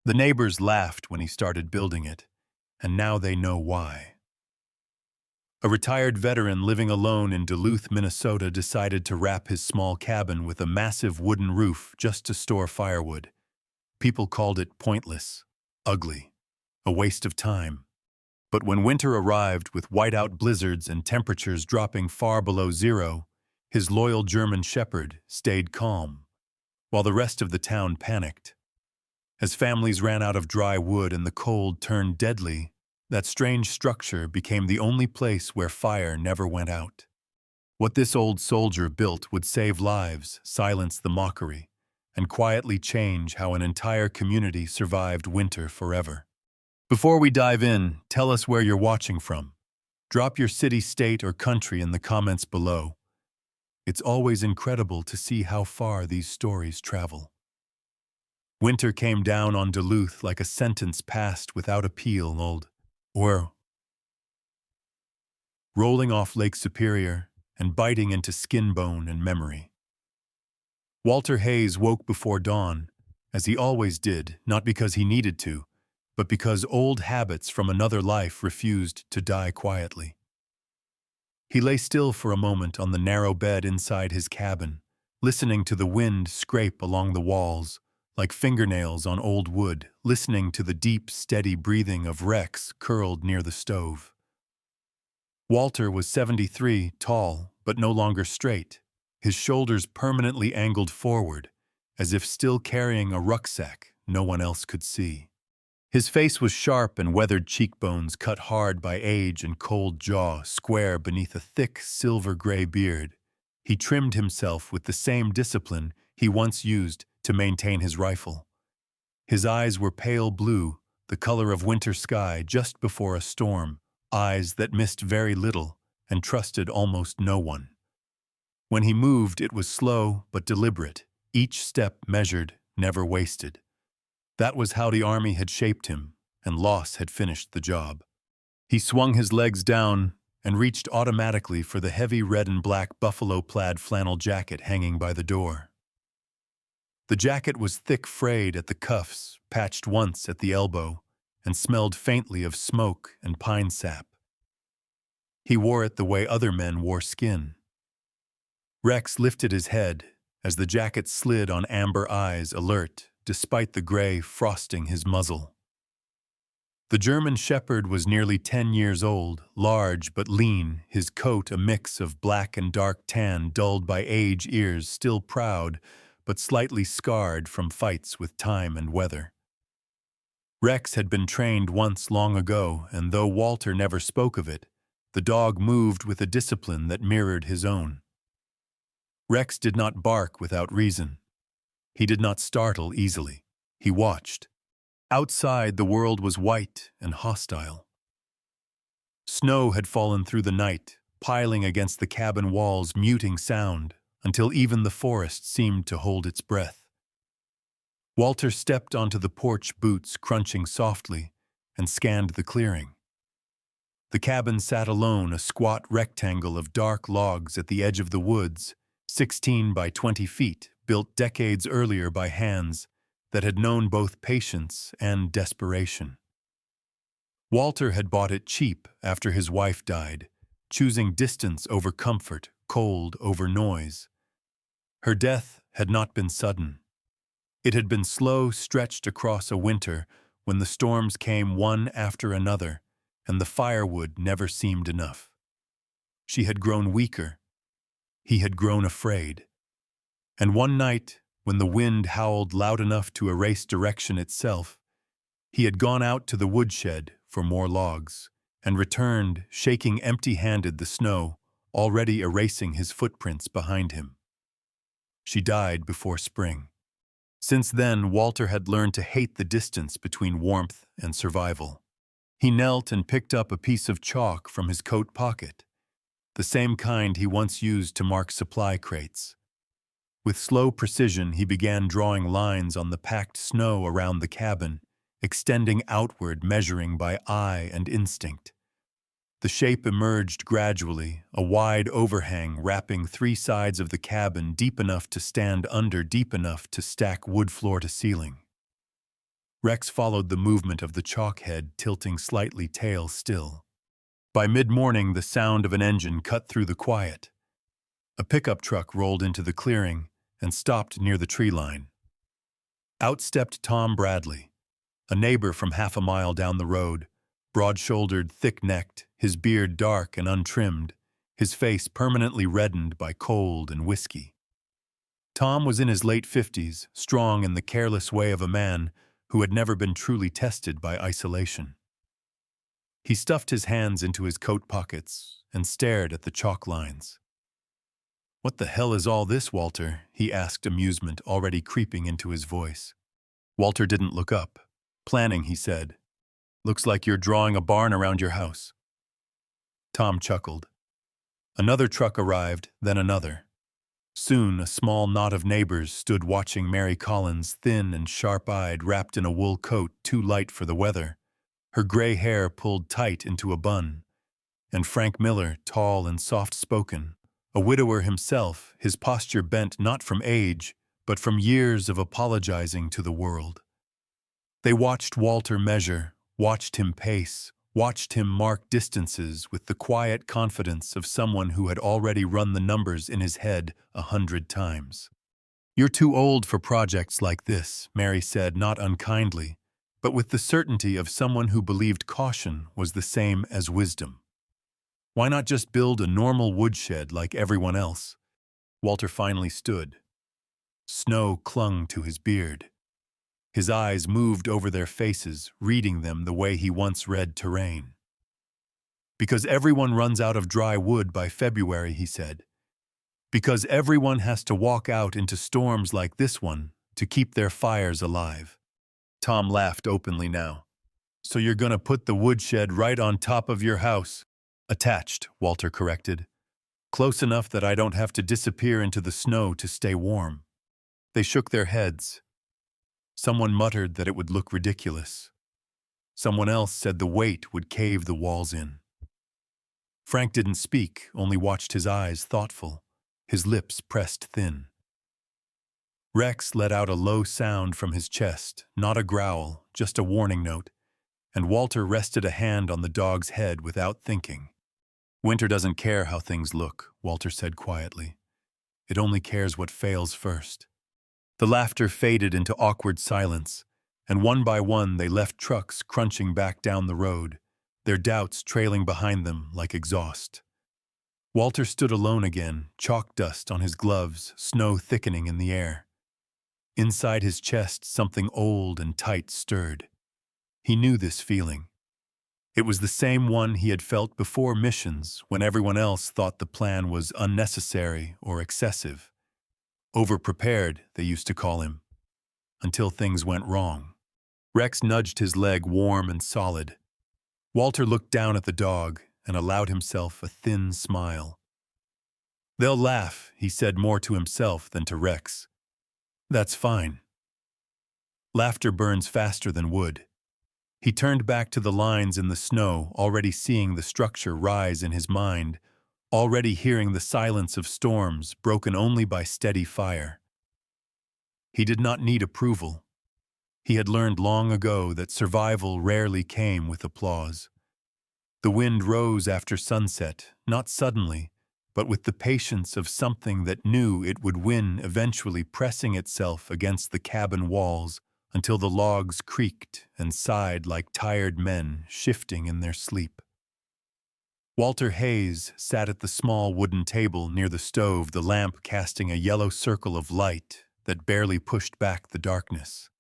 The neighbors laughed when he started building it, and now they know why. A retired veteran living alone in Duluth, Minnesota decided to wrap his small cabin with a massive wooden roof just to store firewood. People called it pointless, ugly, a waste of time. But when winter arrived with whiteout blizzards and temperatures dropping far below zero, his loyal German shepherd stayed calm, while the rest of the town panicked. As families ran out of dry wood and the cold turned deadly, that strange structure became the only place where fire never went out. What this old soldier built would save lives, silence the mockery, and quietly change how an entire community survived winter forever. Before we dive in, tell us where you're watching from. Drop your city, state, or country in the comments below. It's always incredible to see how far these stories travel. Winter came down on Duluth like a sentence passed without appeal, or rolling off Lake Superior and biting into skin bone and memory. Walter Hayes woke before dawn, as he always did, not because he needed to, but because old habits from another life refused to die quietly. He lay still for a moment on the narrow bed inside his cabin, listening to the wind scrape along the walls, like fingernails on old wood, listening to the deep, steady breathing of Rex curled near the stove. Walter was 73, tall, but no longer straight, his shoulders permanently angled forward, as if still carrying a rucksack no one else could see. His face was sharp and weathered cheekbones cut hard by age and cold jaw square beneath a thick, silver-gray beard. He trimmed himself with the same discipline he once used to maintain his rifle. His eyes were pale blue, the color of winter sky just before a storm, eyes that missed very little and trusted almost no one. When he moved, it was slow but deliberate, each step measured, never wasted. That was how the army had shaped him, and loss had finished the job. He swung his legs down and reached automatically for the heavy red and black buffalo-plaid flannel jacket hanging by the door. The jacket was thick frayed at the cuffs, patched once at the elbow, and smelled faintly of smoke and pine sap. He wore it the way other men wore skin. Rex lifted his head as the jacket slid on amber eyes alert, despite the gray frosting his muzzle. The German shepherd was nearly 10 years old, large but lean, his coat a mix of black and dark tan dulled by age, ears still proud, but slightly scarred from fights with time and weather. Rex had been trained once long ago, and though Walter never spoke of it, the dog moved with a discipline that mirrored his own. Rex did not bark without reason. He did not startle easily. He watched. Outside, the world was white and hostile. Snow had fallen through the night, piling against the cabin walls, muting sound, until even the forest seemed to hold its breath. Walter stepped onto the porch, boots crunching softly, and scanned the clearing. The cabin sat alone, a squat rectangle of dark logs at the edge of the woods, 16 by 20 feet, built decades earlier by hands that had known both patience and desperation. Walter had bought it cheap after his wife died, choosing distance over comfort, cold over noise. Her death had not been sudden. It had been slow, stretched across a winter when the storms came one after another, and the firewood never seemed enough. She had grown weaker. He had grown afraid. And one night, when the wind howled loud enough to erase direction itself, he had gone out to the woodshed for more logs, and returned, shaking empty-handed the snow, already erasing his footprints behind him. She died before spring. Since then, Walter had learned to hate the distance between warmth and survival. He knelt and picked up a piece of chalk from his coat pocket, the same kind he once used to mark supply crates. With slow precision, he began drawing lines on the packed snow around the cabin, extending outward, measuring by eye and instinct. The shape emerged gradually, a wide overhang wrapping 3 sides of the cabin, deep enough to stand under, deep enough to stack wood floor to ceiling. Rex followed the movement of the chalk head, tilting slightly tail still. By mid-morning, the sound of an engine cut through the quiet. A pickup truck rolled into the clearing and stopped near the tree line. Out stepped Tom Bradley, a neighbor from half a mile down the road, broad-shouldered, thick-necked, his beard dark and untrimmed, his face permanently reddened by cold and whiskey. Tom was in his late 50s, strong in the careless way of a man who had never been truly tested by isolation. He stuffed his hands into his coat pockets and stared at the chalk lines. "What the hell is all this, Walter?" he asked, amusement already creeping into his voice. Walter didn't look up. "Planning," he said. "Looks like you're drawing a barn around your house." Tom chuckled. Another truck arrived, then another. Soon, a small knot of neighbors stood watching Mary Collins, thin and sharp-eyed, wrapped in a wool coat too light for the weather, her gray hair pulled tight into a bun, and Frank Miller, tall and soft-spoken, a widower himself, his posture bent not from age, but from years of apologizing to the world. They watched Walter measure, watched him pace, watched him mark distances with the quiet confidence of someone who had already run the numbers in his head 100 times. "You're too old for projects like this," Mary said, not unkindly, but with the certainty of someone who believed caution was the same as wisdom. "Why not just build a normal woodshed like everyone else?" Walter finally stood. Snow clung to his beard. His eyes moved over their faces, reading them the way he once read terrain. "Because everyone runs out of dry wood by February," he said. "Because everyone has to walk out into storms like this one to keep their fires alive." Tom laughed openly now. "So you're gonna put the woodshed right on top of your house?" "Attached," Walter corrected. "Close enough that I don't have to disappear into the snow to stay warm." They shook their heads. Someone muttered that it would look ridiculous. Someone else said the weight would cave the walls in. Frank didn't speak, only watched his eyes thoughtful, his lips pressed thin. Rex let out a low sound from his chest, not a growl, just a warning note, and Walter rested a hand on the dog's head without thinking. "Winter doesn't care how things look," Walter said quietly. "It only cares what fails first." The laughter faded into awkward silence, and one by one they left trucks crunching back down the road, their doubts trailing behind them like exhaust. Walter stood alone again, chalk dust on his gloves, snow thickening in the air. Inside his chest, something old and tight stirred. He knew this feeling. It was the same one he had felt before missions, when everyone else thought the plan was unnecessary or excessive. Overprepared, they used to call him, until things went wrong. Rex nudged his leg warm and solid. Walter looked down at the dog and allowed himself a thin smile. "They'll laugh," he said more to himself than to Rex. "That's fine." Laughter burns faster than wood. He turned back to the lines in the snow, already seeing the structure rise in his mind, already hearing the silence of storms broken only by steady fire. He did not need approval. He had learned long ago that survival rarely came with applause. The wind rose after sunset, not suddenly, but with the patience of something that knew it would win, eventually pressing itself against the cabin walls until the logs creaked and sighed like tired men shifting in their sleep. Walter Hayes sat at the small wooden table near the stove, the lamp casting a yellow circle of light that barely pushed back the darkness.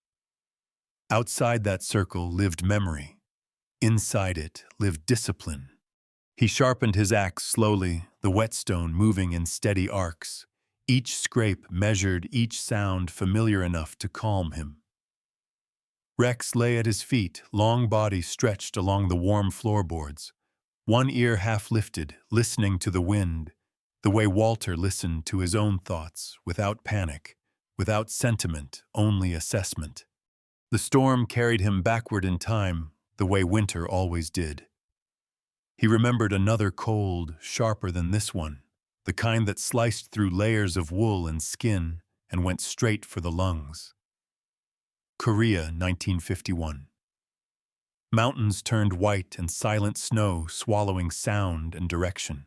Outside that circle lived memory. Inside it lived discipline. He sharpened his axe slowly, the whetstone moving in steady arcs. Each scrape measured, each sound familiar enough to calm him. Rex lay at his feet, long body stretched along the warm floorboards. One ear half lifted, listening to the wind, the way Walter listened to his own thoughts, without panic, without sentiment, only assessment. The storm carried him backward in time, the way winter always did. He remembered another cold, sharper than this one, the kind that sliced through layers of wool and skin and went straight for the lungs. Korea, 1951. Mountains turned white and silent snow swallowing sound and direction.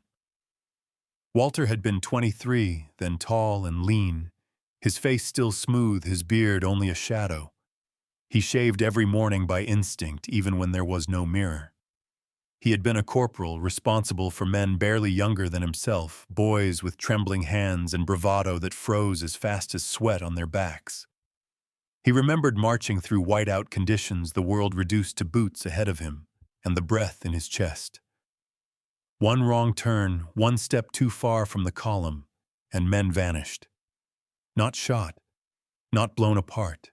Walter had been 23, then tall and lean, his face still smooth, his beard only a shadow. He shaved every morning by instinct, even when there was no mirror. He had been a corporal responsible for men barely younger than himself, boys with trembling hands and bravado that froze as fast as sweat on their backs. He remembered marching through whiteout conditions, the world reduced to boots ahead of him, and the breath in his chest. One wrong turn, one step too far from the column, and men vanished. Not shot, not blown apart,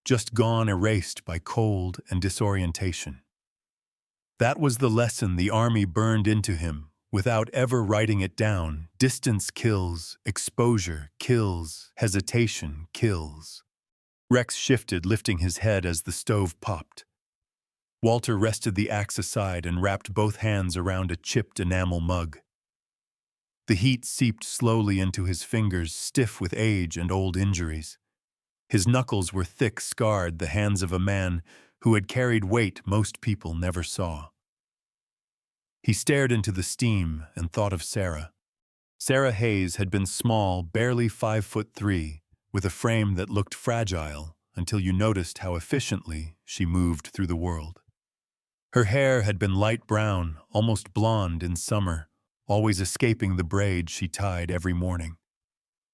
just gone, erased by cold and disorientation. That was the lesson the army burned into him, without ever writing it down. Distance kills, exposure kills, hesitation kills. Rex shifted, lifting his head as the stove popped. Walter rested the axe aside and wrapped both hands around a chipped enamel mug. The heat seeped slowly into his fingers, stiff with age and old injuries. His knuckles were thick, scarred, the hands of a man who had carried weight most people never saw. He stared into the steam and thought of Sarah. Sarah Hayes had been small, barely 5'3", with a frame that looked fragile until you noticed how efficiently she moved through the world. Her hair had been light brown, almost blonde in summer, always escaping the braid she tied every morning.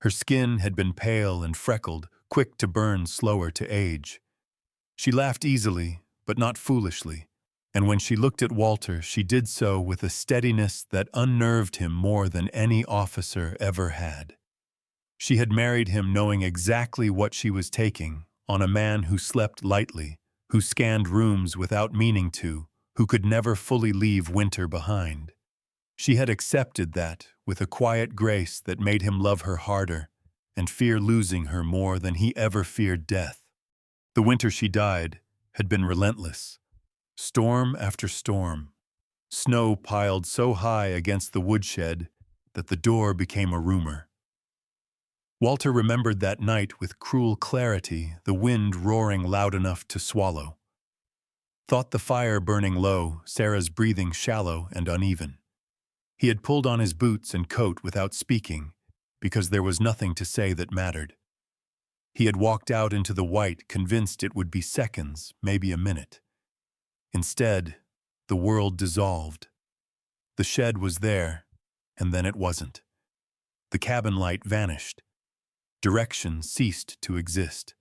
Her skin had been pale and freckled, quick to burn, slower to age. She laughed easily, but not foolishly, and when she looked at Walter, she did so with a steadiness that unnerved him more than any officer ever had. She had married him knowing exactly what she was taking on a man who slept lightly, who scanned rooms without meaning to, who could never fully leave winter behind. She had accepted that with a quiet grace that made him love her harder and fear losing her more than he ever feared death. The winter she died had been relentless. Storm after storm. Snow piled so high against the woodshed that the door became a rumor. Walter remembered that night with cruel clarity, the wind roaring loud enough to swallow. Thought the fire burning low, Sarah's breathing shallow and uneven. He had pulled on his boots and coat without speaking, because there was nothing to say that mattered. He had walked out into the white, convinced it would be seconds, maybe a minute. Instead, the world dissolved. The shed was there, and then it wasn't. The cabin light vanished. Direction ceased to exist.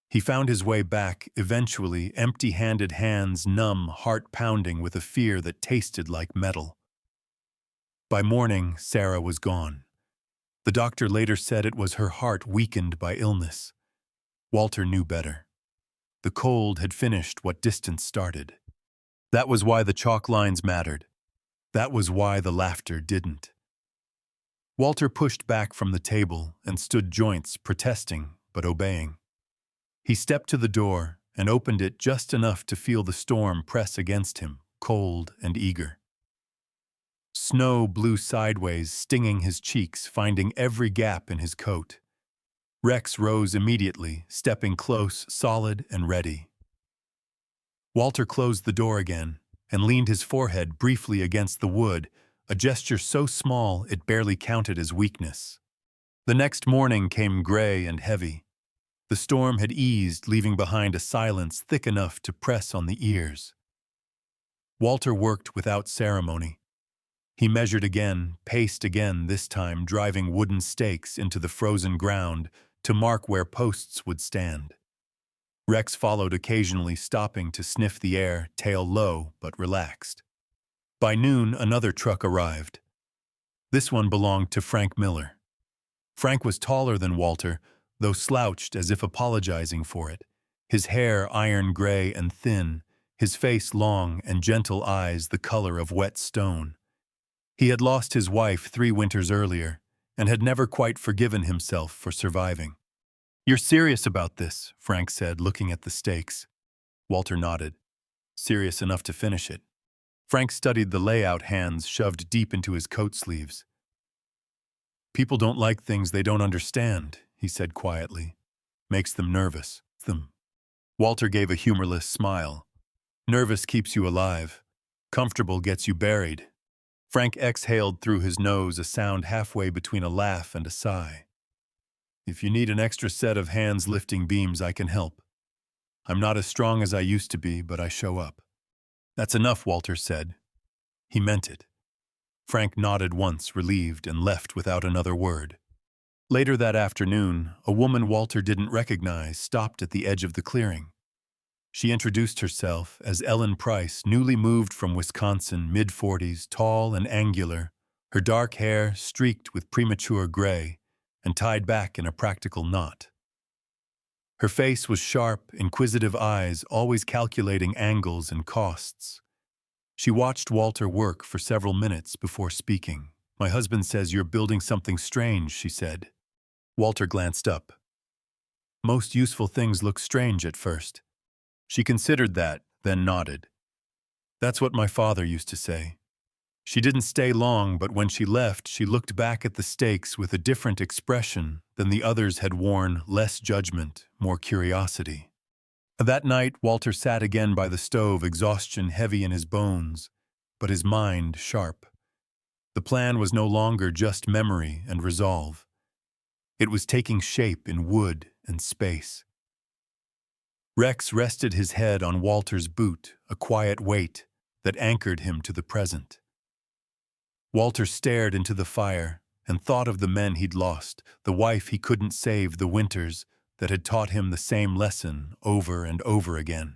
He found his way back, eventually, empty-handed, hands numb, heart pounding with a fear that tasted like metal. By morning, Sarah was gone. The doctor later said it was her heart weakened by illness. Walter knew better. The cold had finished what distance started. That was why the chalk lines mattered. That was why the laughter didn't. Walter pushed back from the table and stood joints, protesting but obeying. He stepped to the door and opened it just enough to feel the storm press against him, cold and eager. Snow blew sideways, stinging his cheeks, finding every gap in his coat. Rex rose immediately, stepping close, solid and ready. Walter closed the door again and leaned his forehead briefly against the wood, a gesture so small it barely counted as weakness. The next morning came gray and heavy. The storm had eased, leaving behind a silence thick enough to press on the ears. Walter worked without ceremony. He measured again, paced again, this time driving wooden stakes into the frozen ground to mark where posts would stand. Rex followed, occasionally stopping to sniff the air, tail low but relaxed. By noon, another truck arrived. This one belonged to Frank Miller. Frank was taller than Walter, though slouched as if apologizing for it. His hair iron gray and thin, his face long and gentle eyes the color of wet stone. He had lost his wife 3 winters earlier and had never quite forgiven himself for surviving. "You're serious about this," Frank said, looking at the stakes. Walter nodded. Serious enough to finish it. Frank studied the layout, hands shoved deep into his coat sleeves. "People don't like things they don't understand," he said quietly. "Makes them nervous." them. Walter gave a humorless smile. Nervous keeps you alive. Comfortable gets you buried. Frank exhaled through his nose, a sound halfway between a laugh and a sigh. If you need an extra set of hands lifting beams, I can help. I'm not as strong as I used to be, but I show up. That's enough, Walter said. He meant it. Frank nodded once, relieved, and left without another word. Later that afternoon, a woman Walter didn't recognize stopped at the edge of the clearing. She introduced herself as Ellen Price, newly moved from Wisconsin, mid-40s, tall and angular, her dark hair streaked with premature gray and tied back in a practical knot. Her face was sharp, inquisitive eyes, always calculating angles and costs. She watched Walter work for several minutes before speaking. "My husband says you're building something strange," she said. Walter glanced up. Most useful things look strange at first. She considered that, then nodded. That's what my father used to say. She didn't stay long, but when she left, she looked back at the stakes with a different expression than the others had worn, less judgment, more curiosity. That night, Walter sat again by the stove, exhaustion heavy in his bones, but his mind sharp. The plan was no longer just memory and resolve. It was taking shape in wood and space. Rex rested his head on Walter's boot, a quiet weight that anchored him to the present. Walter stared into the fire and thought of the men he'd lost, the wife he couldn't save, the winters that had taught him the same lesson over and over again.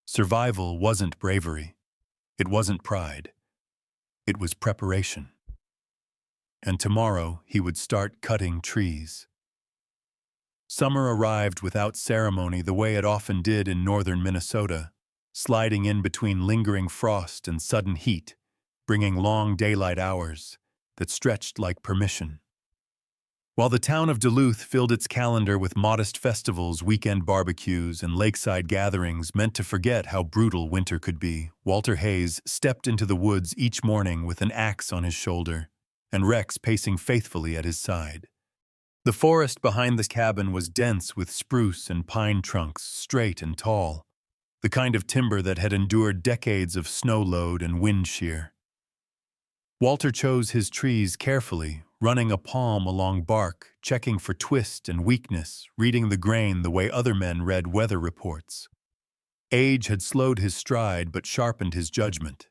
Survival wasn't bravery. It wasn't pride. It was preparation. And tomorrow he would start cutting trees. Summer arrived without ceremony, the way it often did in northern Minnesota, sliding in between lingering frost and sudden heat, bringing long daylight hours that stretched like permission. While the town of Duluth filled its calendar with modest festivals, weekend barbecues, and lakeside gatherings meant to forget how brutal winter could be, Walter Hayes stepped into the woods each morning with an axe on his shoulder, and Rex pacing faithfully at his side. The forest behind the cabin was dense with spruce and pine trunks, straight and tall, the kind of timber that had endured decades of snow load and wind shear. Walter chose his trees carefully, running a palm along bark, checking for twist and weakness, reading the grain the way other men read weather reports. Age had slowed his stride but sharpened his judgment.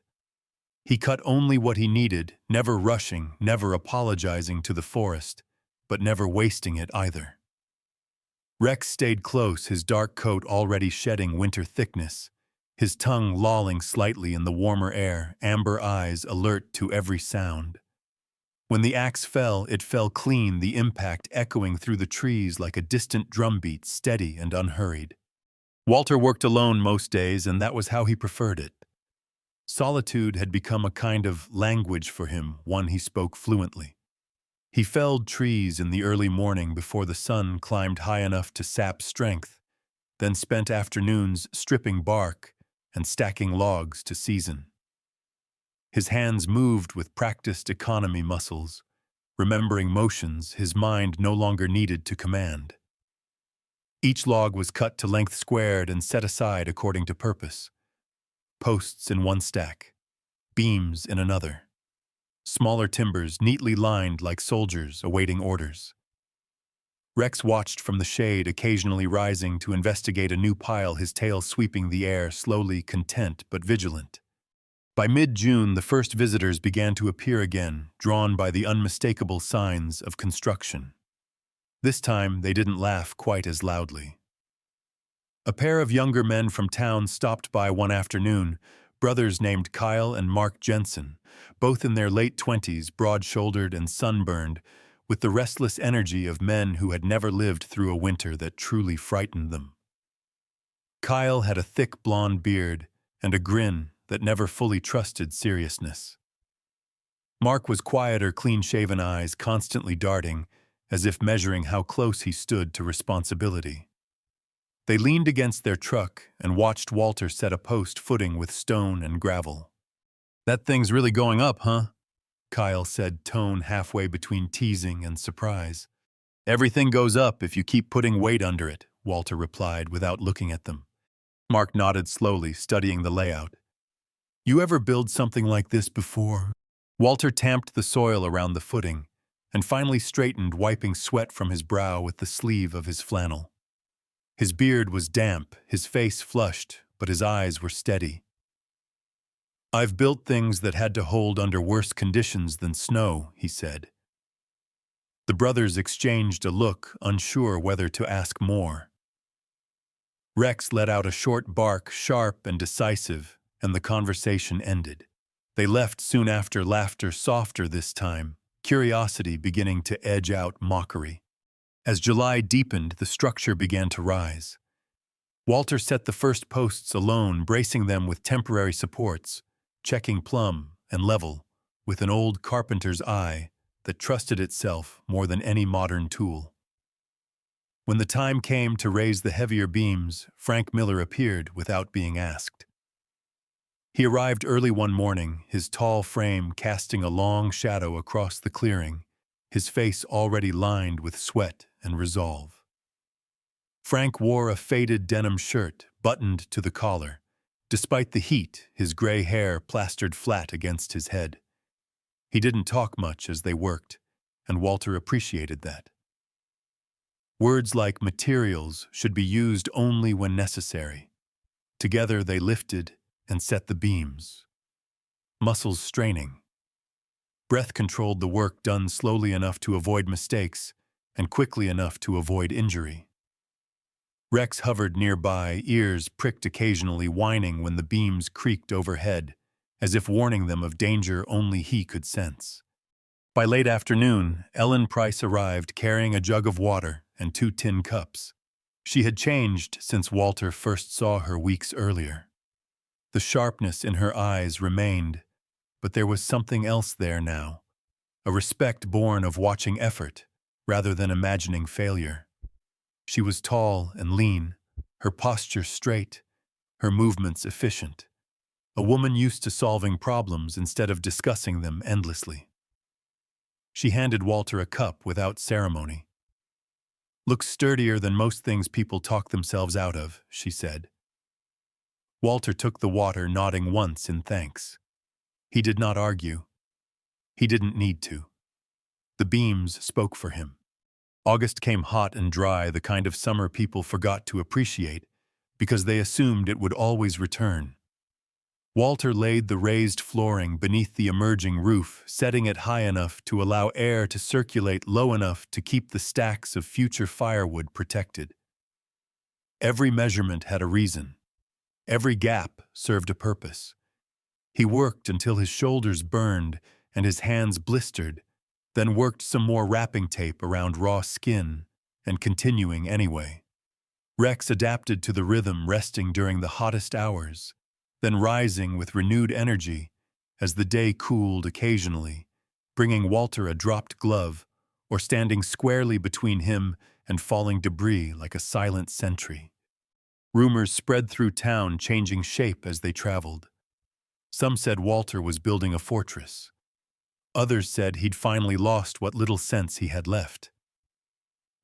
He cut only what he needed, never rushing, never apologizing to the forest, but never wasting it either. Rex stayed close, his dark coat already shedding winter thickness, his tongue lolling slightly in the warmer air, amber eyes alert to every sound. When the axe fell, it fell clean, the impact echoing through the trees like a distant drumbeat, steady and unhurried. Walter worked alone most days, and that was how he preferred it. Solitude had become a kind of language for him, one he spoke fluently. He felled trees in the early morning before the sun climbed high enough to sap strength, then spent afternoons stripping bark and stacking logs to season. His hands moved with practiced economy muscles, remembering motions his mind no longer needed to command. Each log was cut to length squared and set aside according to purpose. Posts in one stack, beams in another. Smaller timbers neatly lined like soldiers awaiting orders. Rex watched from the shade, occasionally rising to investigate a new pile, his tail sweeping the air, slowly, content but vigilant. By mid-June, the first visitors began to appear again, drawn by the unmistakable signs of construction. This time, they didn't laugh quite as loudly. A pair of younger men from town stopped by one afternoon, brothers named Kyle and Mark Jensen, both in their late 20s, broad-shouldered and sunburned, with the restless energy of men who had never lived through a winter that truly frightened them. Kyle had a thick blonde beard and a grin that never fully trusted seriousness. Mark was quieter, clean-shaven eyes constantly darting, as if measuring how close he stood to responsibility. They leaned against their truck and watched Walter set a post footing with stone and gravel. "That thing's really going up, huh?" Kyle said, tone halfway between teasing and surprise. "Everything goes up if you keep putting weight under it," Walter replied without looking at them. Mark nodded slowly, studying the layout. You ever build something like this before? Walter tamped the soil around the footing and finally straightened, wiping sweat from his brow with the sleeve of his flannel. His beard was damp, his face flushed, but his eyes were steady. I've built things that had to hold under worse conditions than snow, he said. The brothers exchanged a look, unsure whether to ask more. Rex let out a short bark, sharp and decisive, and the conversation ended. They left soon after, laughter softer this time, curiosity beginning to edge out mockery. As July deepened, the structure began to rise. Walter set the first posts alone, bracing them with temporary supports, checking plumb and level with an old carpenter's eye that trusted itself more than any modern tool. When the time came to raise the heavier beams, Frank Miller appeared without being asked. He arrived early one morning, his tall frame casting a long shadow across the clearing, his face already lined with sweat and resolve. Frank wore a faded denim shirt, buttoned to the collar. Despite the heat, his gray hair plastered flat against his head. He didn't talk much as they worked, and Walter appreciated that. Words like materials should be used only when necessary. Together they lifted and set the beams. Muscles straining. Breath controlled the work, done slowly enough to avoid mistakes and quickly enough to avoid injury. Rex hovered nearby, ears pricked occasionally, whining when the beams creaked overhead, as if warning them of danger only he could sense. By late afternoon, Ellen Price arrived carrying a jug of water and 2 tin cups. She had changed since Walter first saw her weeks earlier. The sharpness in her eyes remained, but there was something else there now, a respect born of watching effort rather than imagining failure. She was tall and lean, her posture straight, her movements efficient. A woman used to solving problems instead of discussing them endlessly. She handed Walter a cup without ceremony. Looks sturdier than most things people talk themselves out of, she said. Walter took the water, nodding once in thanks. He did not argue. He didn't need to. The beams spoke for him. August came hot and dry, the kind of summer people forgot to appreciate because they assumed it would always return. Walter laid the raised flooring beneath the emerging roof, setting it high enough to allow air to circulate, low enough to keep the stacks of future firewood protected. Every measurement had a reason. Every gap served a purpose. He worked until his shoulders burned and his hands blistered, then worked some more wrapping tape around raw skin and continuing anyway. Rex adapted to the rhythm, resting during the hottest hours, then rising with renewed energy as the day cooled occasionally, bringing Walter a dropped glove or standing squarely between him and falling debris like a silent sentry. Rumors spread through town, changing shape as they traveled. Some said Walter was building a fortress. Others said he'd finally lost what little sense he had left.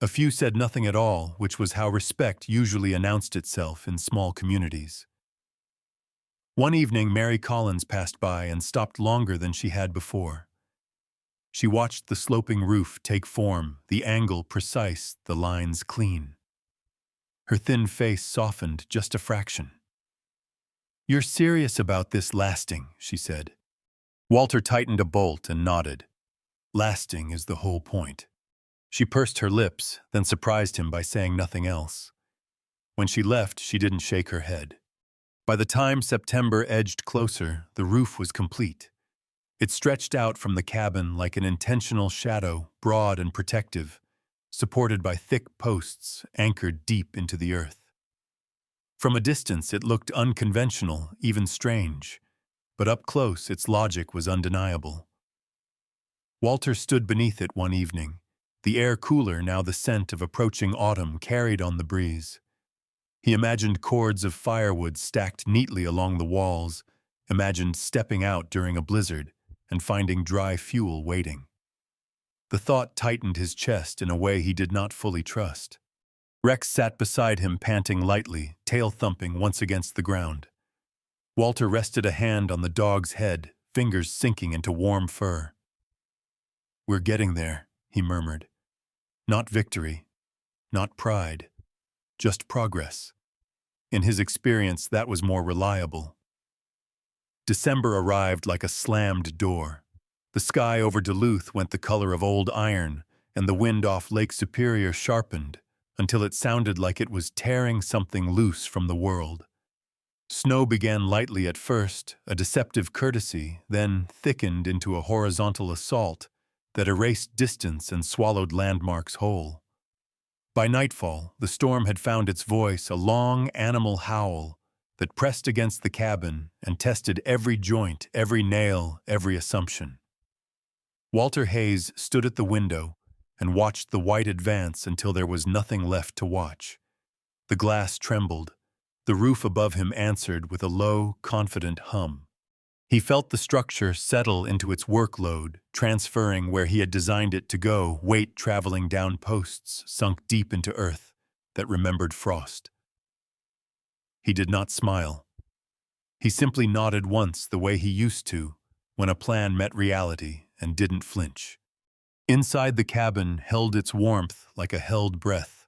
A few said nothing at all, which was how respect usually announced itself in small communities. One evening, Mary Collins passed by and stopped longer than she had before. She watched the sloping roof take form, the angle precise, the lines clean. Her thin face softened just a fraction. "You're serious about this lasting," she said. Walter tightened a bolt and nodded. Lasting is the whole point. She pursed her lips, then surprised him by saying nothing else. When she left, she didn't shake her head. By the time September edged closer, the roof was complete. It stretched out from the cabin like an intentional shadow, broad and protective, supported by thick posts anchored deep into the earth. From a distance, it looked unconventional, even strange, but up close, its logic was undeniable. Walter stood beneath it one evening, the air cooler, now the scent of approaching autumn carried on the breeze. He imagined cords of firewood stacked neatly along the walls, imagined stepping out during a blizzard and finding dry fuel waiting. The thought tightened his chest in a way he did not fully trust. Rex sat beside him, panting lightly, tail thumping once against the ground. Walter rested a hand on the dog's head, fingers sinking into warm fur. "We're getting there," he murmured. "Not victory, not pride, just progress." In his experience, that was more reliable. December arrived like a slammed door. The sky over Duluth went the color of old iron, and the wind off Lake Superior sharpened until it sounded like it was tearing something loose from the world. Snow began lightly at first, a deceptive courtesy, then thickened into a horizontal assault that erased distance and swallowed landmarks whole. By nightfall, the storm had found its voice, a long animal howl that pressed against the cabin and tested every joint, every nail, every assumption. Walter Hayes stood at the window and watched the white advance until there was nothing left to watch. The glass trembled. The roof above him answered with a low, confident hum. He felt the structure settle into its workload, transferring where he had designed it to go, weight traveling down posts sunk deep into earth that remembered frost. He did not smile. He simply nodded once the way he used to when a plan met reality and didn't flinch. Inside the cabin held its warmth like a held breath.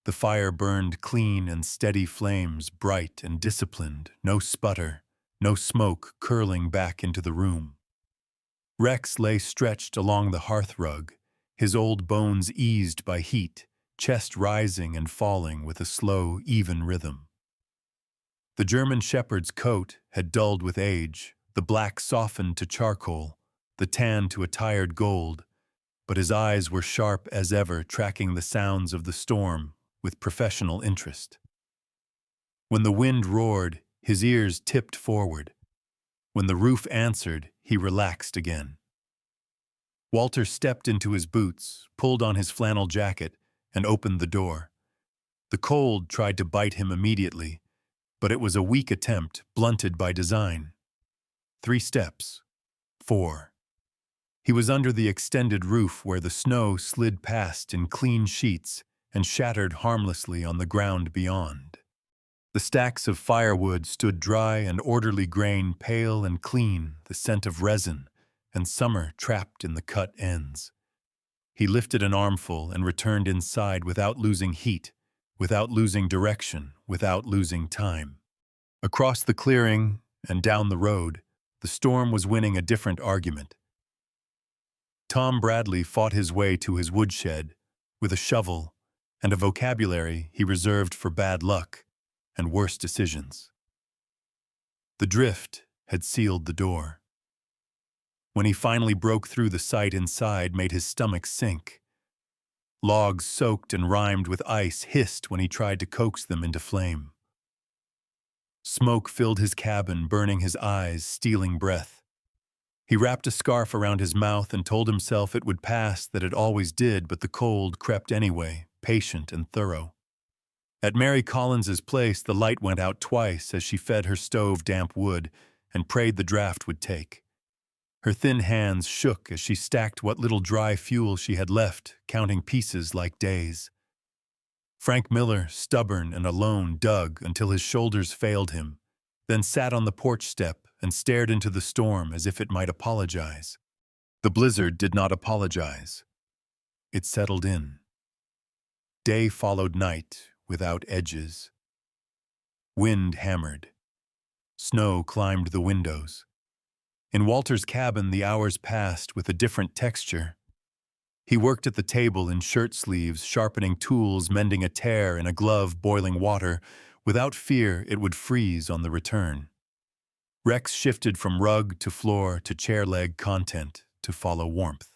The fire burned clean and steady flames, bright and disciplined, no sputter, no smoke curling back into the room. Rex lay stretched along the hearth rug, his old bones eased by heat, chest rising and falling with a slow, even rhythm. The German shepherd's coat had dulled with age, the black softened to charcoal, the tan to a tired gold, but his eyes were sharp as ever, tracking the sounds of the storm with professional interest. When the wind roared, his ears tipped forward. When the roof answered, he relaxed again. Walter stepped into his boots, pulled on his flannel jacket, and opened the door. The cold tried to bite him immediately, but it was a weak attempt, blunted by design. 3 steps. 4. He was under the extended roof where the snow slid past in clean sheets and shattered harmlessly on the ground beyond. The stacks of firewood stood dry and orderly grain, pale and clean, the scent of resin, and summer trapped in the cut ends. He lifted an armful and returned inside without losing heat, without losing direction, without losing time. Across the clearing and down the road, the storm was winning a different argument. Tom Bradley fought his way to his woodshed with a shovel and a vocabulary he reserved for bad luck and worse decisions. The drift had sealed the door. When he finally broke through, the sight inside made his stomach sink. Logs soaked and rimed with ice hissed when he tried to coax them into flame. Smoke filled his cabin, burning his eyes, stealing breath. He wrapped a scarf around his mouth and told himself it would pass, that it always did, but the cold crept anyway, patient and thorough. At Mary Collins's place, the light went out twice as she fed her stove damp wood and prayed the draft would take. Her thin hands shook as she stacked what little dry fuel she had left, counting pieces like days. Frank Miller, stubborn and alone, dug until his shoulders failed him, then sat on the porch step and stared into the storm as if it might apologize. The blizzard did not apologize. It settled in. Day followed night without edges. Wind hammered. Snow climbed the windows. In Walter's cabin, the hours passed with a different texture. He worked at the table in shirt sleeves, sharpening tools, mending a tear in a glove, boiling water, without fear it would freeze on the return. Rex shifted from rug to floor to chair leg, content to follow warmth.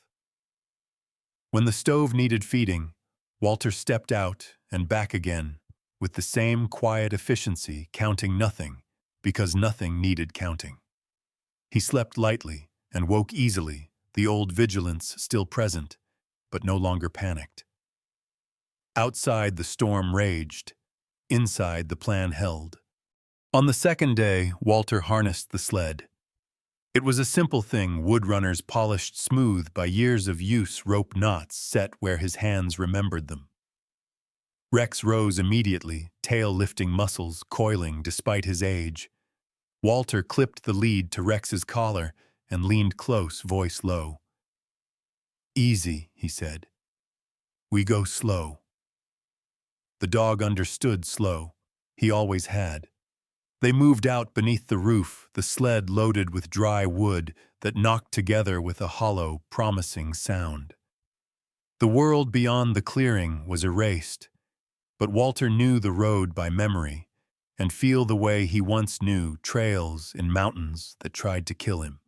When the stove needed feeding, Walter stepped out and back again with the same quiet efficiency, counting nothing because nothing needed counting. He slept lightly and woke easily, the old vigilance still present, but no longer panicked. Outside, the storm raged. Inside, the plan held. On the second day, Walter harnessed the sled. It was a simple thing, wood runners polished smooth by years of use, rope knots set where his hands remembered them. Rex rose immediately, tail-lifting muscles coiling despite his age. Walter clipped the lead to Rex's collar and leaned close, voice low. "Easy," he said. "We go slow." The dog understood slow. He always had. They moved out beneath the roof, the sled loaded with dry wood that knocked together with a hollow, promising sound. The world beyond the clearing was erased, but Walter knew the road by memory and feel the way he once knew trails in mountains that tried to kill him.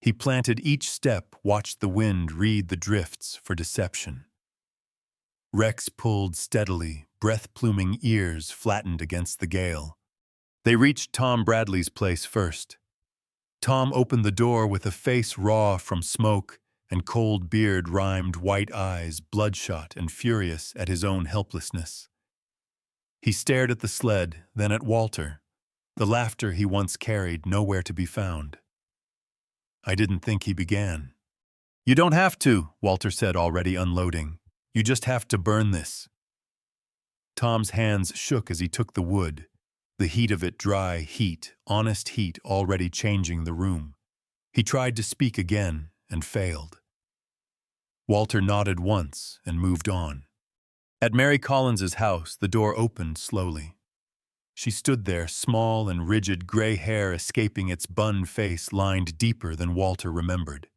He planted each step, watched the wind read the drifts for deception. Rex pulled steadily, breath-pluming ears flattened against the gale. They reached Tom Bradley's place first. Tom opened the door with a face raw from smoke and cold beard-rimed white eyes, bloodshot and furious at his own helplessness. He stared at the sled, then at Walter, the laughter he once carried nowhere to be found. "I didn't think," he began. "You don't have to," Walter said, already unloading. "You just have to burn this." Tom's hands shook as he took the wood, the heat of it dry heat, honest heat already changing the room. He tried to speak again and failed. Walter nodded once and moved on. At Mary Collins's house, the door opened slowly. She stood there, small and rigid, gray hair escaping its bun face lined deeper than Walter remembered.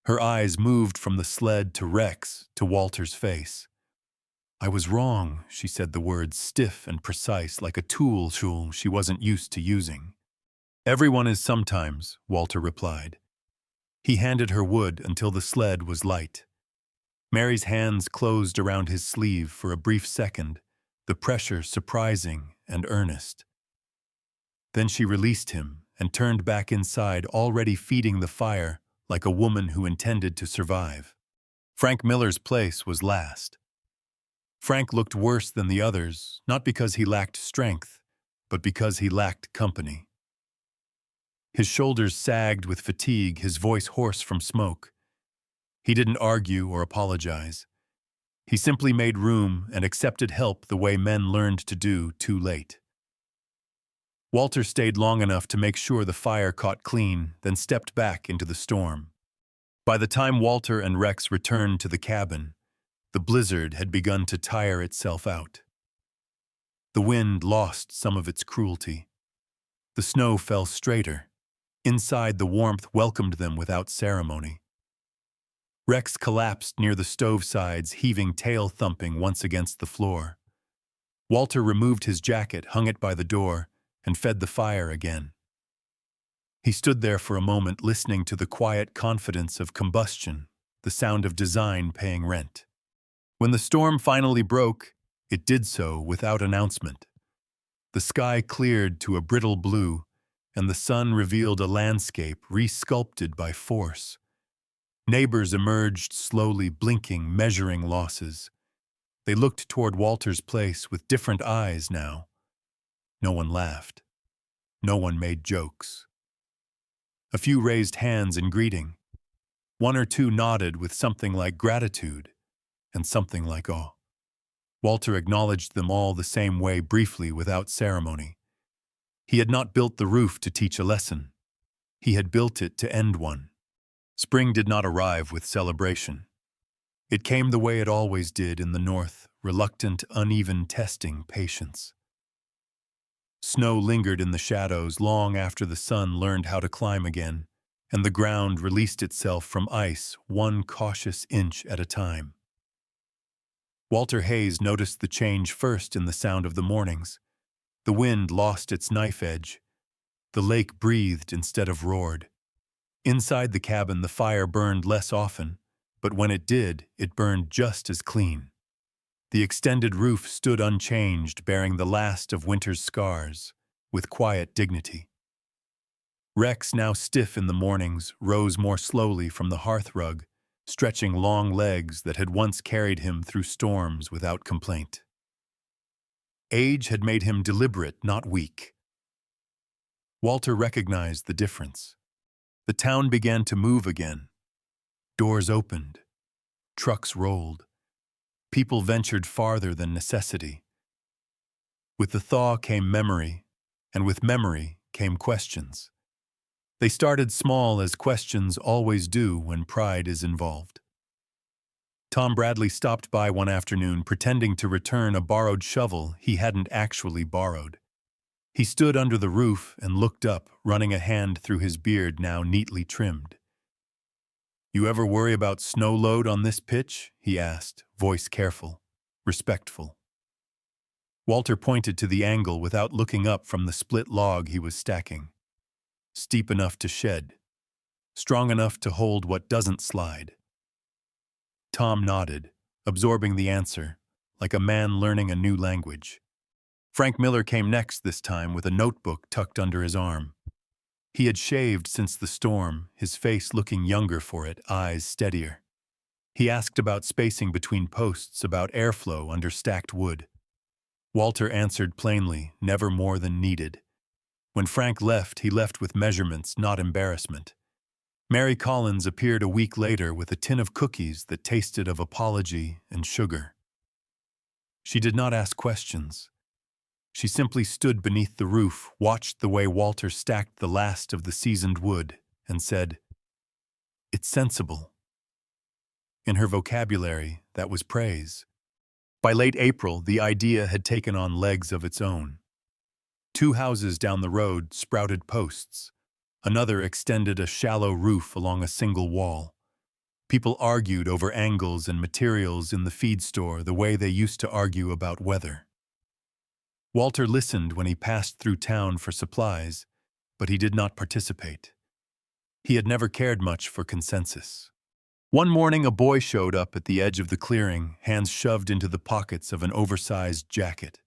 Her eyes moved from the sled to Rex to Walter's face. "I was wrong," she said, the words stiff and precise like a tool she wasn't used to using. "Everyone is sometimes," Walter replied. He handed her wood until the sled was light. Mary's hands closed around his sleeve for a brief second, the pressure surprising and earnest. Then she released him and turned back inside, already feeding the fire like a woman who intended to survive. Frank Miller's place was last. Frank looked worse than the others, not because he lacked strength, but because he lacked company. His shoulders sagged with fatigue, his voice hoarse from smoke. He didn't argue or apologize. He simply made room and accepted help the way men learned to do too late. Walter stayed long enough to make sure the fire caught clean, then stepped back into the storm. By the time Walter and Rex returned to the cabin, the blizzard had begun to tire itself out. The wind lost some of its cruelty. The snow fell straighter. Inside, the warmth welcomed them without ceremony. Rex collapsed near the stove sides, heaving tail thumping once against the floor. Walter removed his jacket, hung it by the door, and fed the fire again. He stood there for a moment, listening to the quiet confidence of combustion, the sound of design paying rent. When the storm finally broke, it did so without announcement. The sky cleared to a brittle blue, and the sun revealed a landscape resculpted by force. Neighbors emerged slowly, blinking, measuring losses. They looked toward Walter's place with different eyes now. No one laughed. No one made jokes. A few raised hands in greeting. One or two nodded with something like gratitude and something like awe. Walter acknowledged them all the same way, briefly, without ceremony. He had not built the roof to teach a lesson. He had built it to end one. Spring did not arrive with celebration. It came the way it always did in the north, reluctant, uneven, testing patience. Snow lingered in the shadows long after the sun learned how to climb again, and the ground released itself from ice one cautious inch at a time. Walter Hayes noticed the change first in the sound of the mornings. The wind lost its knife edge. The lake breathed instead of roared. Inside the cabin, the fire burned less often, but when it did, it burned just as clean. The extended roof stood unchanged, bearing the last of winter's scars, with quiet dignity. Rex, now stiff in the mornings, rose more slowly from the hearthrug, stretching long legs that had once carried him through storms without complaint. Age had made him deliberate, not weak. Walter recognized the difference. The town began to move again. Doors opened. Trucks rolled. People ventured farther than necessity. With the thaw came memory, and with memory came questions. They started small, as questions always do when pride is involved. Tom Bradley stopped by one afternoon pretending to return a borrowed shovel he hadn't actually borrowed. He stood under the roof and looked up, running a hand through his beard now neatly trimmed. "You ever worry about snow load on this pitch?" he asked, voice careful, respectful. Walter pointed to the angle without looking up from the split log he was stacking. "Steep enough to shed. Strong enough to hold what doesn't slide." Tom nodded, absorbing the answer, like a man learning a new language. Frank Miller came next this time with a notebook tucked under his arm. He had shaved since the storm, his face looking younger for it, eyes steadier. He asked about spacing between posts, about airflow under stacked wood. Walter answered plainly, never more than needed. When Frank left, he left with measurements, not embarrassment. Mary Collins appeared a week later with a tin of cookies that tasted of apology and sugar. She did not ask questions. She simply stood beneath the roof, watched the way Walter stacked the last of the seasoned wood, and said, "It's sensible." In her vocabulary, that was praise. By late April, the idea had taken on legs of its own. 2 houses down the road sprouted posts. Another extended a shallow roof along a single wall. People argued over angles and materials in the feed store the way they used to argue about weather. Walter listened when he passed through town for supplies, but he did not participate. He had never cared much for consensus. One morning, a boy showed up at the edge of the clearing, hands shoved into the pockets of an oversized jacket.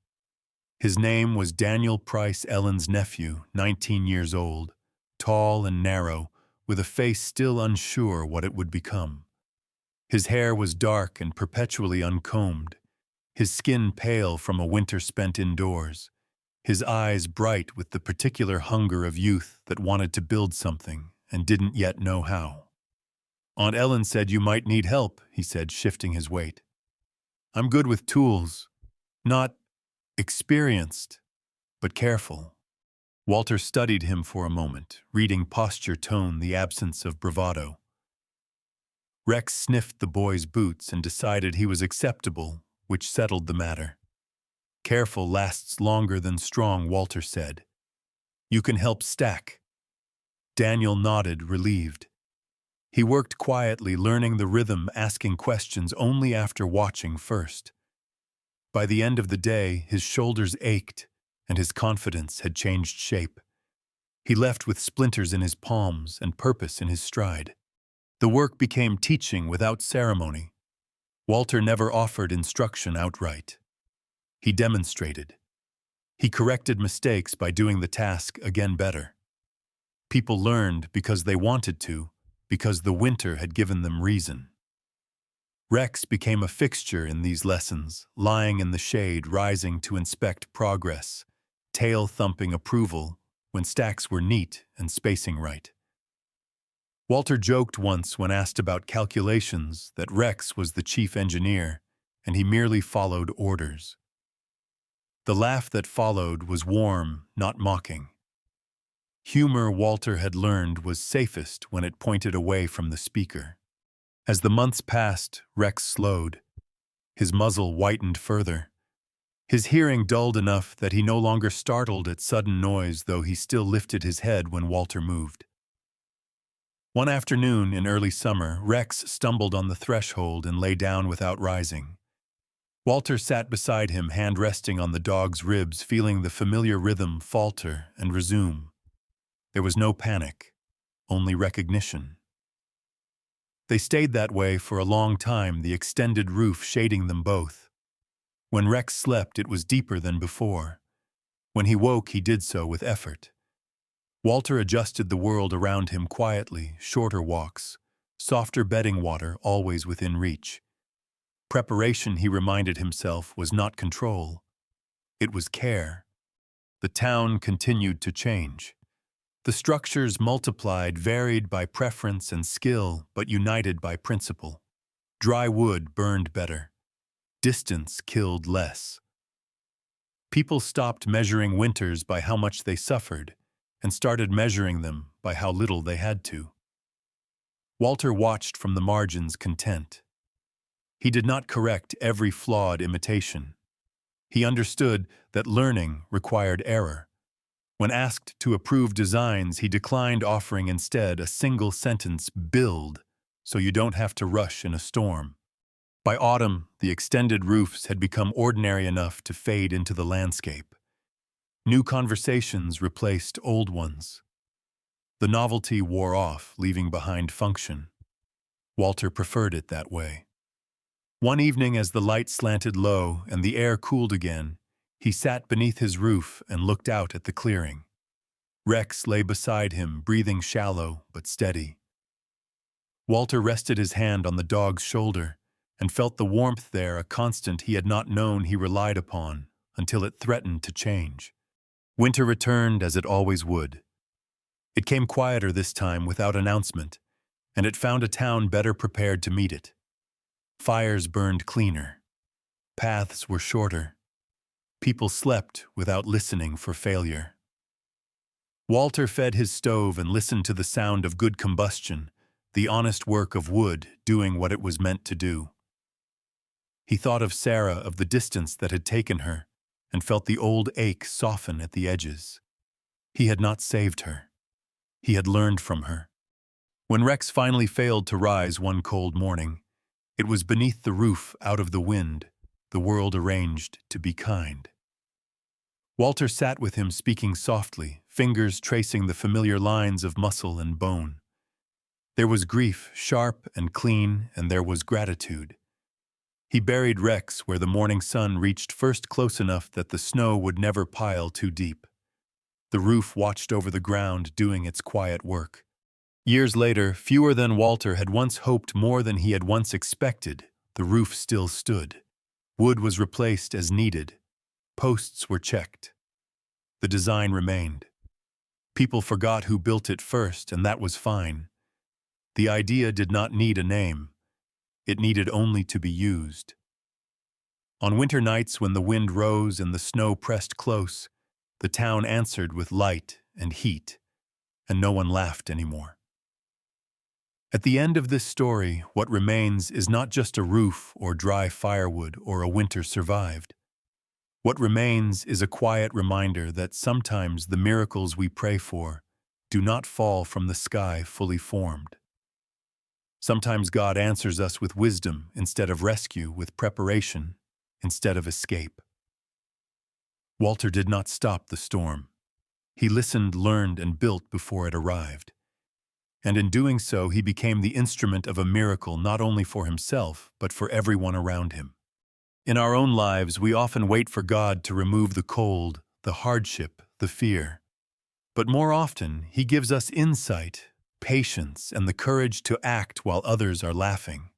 His name was Daniel Price Ellen's nephew, 19 years old, tall and narrow, with a face still unsure what it would become. His hair was dark and perpetually uncombed, his skin pale from a winter spent indoors, his eyes bright with the particular hunger of youth that wanted to build something and didn't yet know how. "Aunt Ellen said you might need help," he said, shifting his weight. "I'm good with tools. Not experienced, but careful." Walter studied him for a moment, reading posture, tone, the absence of bravado. Rex sniffed the boy's boots and decided he was acceptable, which settled the matter. "Careful lasts longer than strong," Walter said. "You can help stack." Daniel nodded, relieved. He worked quietly, learning the rhythm, asking questions only after watching first. By the end of the day, his shoulders ached, and his confidence had changed shape. He left with splinters in his palms and purpose in his stride. The work became teaching without ceremony. Walter never offered instruction outright. He demonstrated. He corrected mistakes by doing the task again better. People learned because they wanted to, because the winter had given them reason. Rex became a fixture in these lessons, lying in the shade, rising to inspect progress, tail-thumping approval when stacks were neat and spacing right. Walter joked once when asked about calculations that Rex was the chief engineer and he merely followed orders. The laugh that followed was warm, not mocking. Humor, Walter had learned, was safest when it pointed away from the speaker. As the months passed, Rex slowed. His muzzle whitened further. His hearing dulled enough that he no longer startled at sudden noise, though he still lifted his head when Walter moved. One afternoon in early summer, Rex stumbled on the threshold and lay down without rising. Walter sat beside him, hand resting on the dog's ribs, feeling the familiar rhythm falter and resume. There was no panic, only recognition. They stayed that way for a long time, the extended roof shading them both. When Rex slept, it was deeper than before. When he woke, he did so with effort. Walter adjusted the world around him quietly, shorter walks, softer bedding water always within reach. Preparation, he reminded himself, was not control. It was care. The town continued to change. The structures multiplied, varied by preference and skill, but united by principle. Dry wood burned better. Distance killed less. People stopped measuring winters by how much they suffered and started measuring them by how little they had to. Walter watched from the margins content. He did not correct every flawed imitation. He understood that learning required error. When asked to approve designs, he declined, offering instead a single sentence, "Build, so you don't have to rush in a storm." By autumn, the extended roofs had become ordinary enough to fade into the landscape. New conversations replaced old ones. The novelty wore off, leaving behind function. Walter preferred it that way. One evening, as the light slanted low and the air cooled again, he sat beneath his roof and looked out at the clearing. Rex lay beside him, breathing shallow but steady. Walter rested his hand on the dog's shoulder and felt the warmth there, a constant he had not known he relied upon until it threatened to change. Winter returned as it always would. It came quieter this time, without announcement, and it found a town better prepared to meet it. Fires burned cleaner. Paths were shorter. People slept without listening for failure. Walter fed his stove and listened to the sound of good combustion, the honest work of wood doing what it was meant to do. He thought of Sarah, of the distance that had taken her, and felt the old ache soften at the edges. He had not saved her. He had learned from her. When Rex finally failed to rise one cold morning, it was beneath the roof, out of the wind, the world arranged to be kind. Walter sat with him, speaking softly, fingers tracing the familiar lines of muscle and bone. There was grief, sharp and clean, and there was gratitude. He buried Rex where the morning sun reached first, close enough that the snow would never pile too deep. The roof watched over the ground, doing its quiet work. Years later, fewer than Walter had once hoped, more than he had once expected, the roof still stood. Wood was replaced as needed. Posts were checked. The design remained. People forgot who built it first, and that was fine. The idea did not need a name. It needed only to be used. On winter nights, when the wind rose and the snow pressed close, the town answered with light and heat, and no one laughed anymore. At the end of this story, what remains is not just a roof or dry firewood or a winter survived. What remains is a quiet reminder that sometimes the miracles we pray for do not fall from the sky fully formed. Sometimes God answers us with wisdom instead of rescue, with preparation instead of escape. Walter did not stop the storm. He listened, learned, and built before it arrived. And in doing so, he became the instrument of a miracle, not only for himself, but for everyone around him. In our own lives, we often wait for God to remove the cold, the hardship, the fear. But more often, He gives us insight, patience, and the courage to act while others are laughing.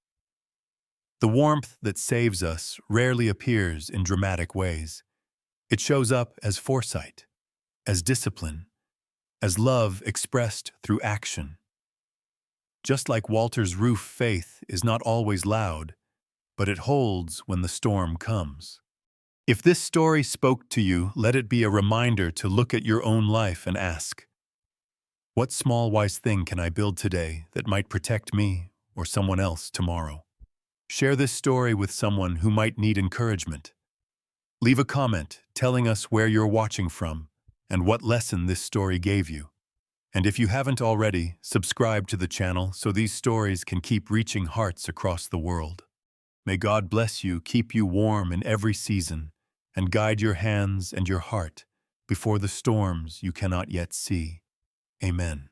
The warmth that saves us rarely appears in dramatic ways. It shows up as foresight, as discipline, as love expressed through action. Just like Walter's roof, faith is not always loud, but it holds when the storm comes. If this story spoke to you, let it be a reminder to look at your own life and ask, what small wise thing can I build today that might protect me or someone else tomorrow? Share this story with someone who might need encouragement. Leave a comment telling us where you're watching from and what lesson this story gave you. And if you haven't already, subscribe to the channel so these stories can keep reaching hearts across the world. May God bless you, keep you warm in every season, and guide your hands and your heart before the storms you cannot yet see. Amen.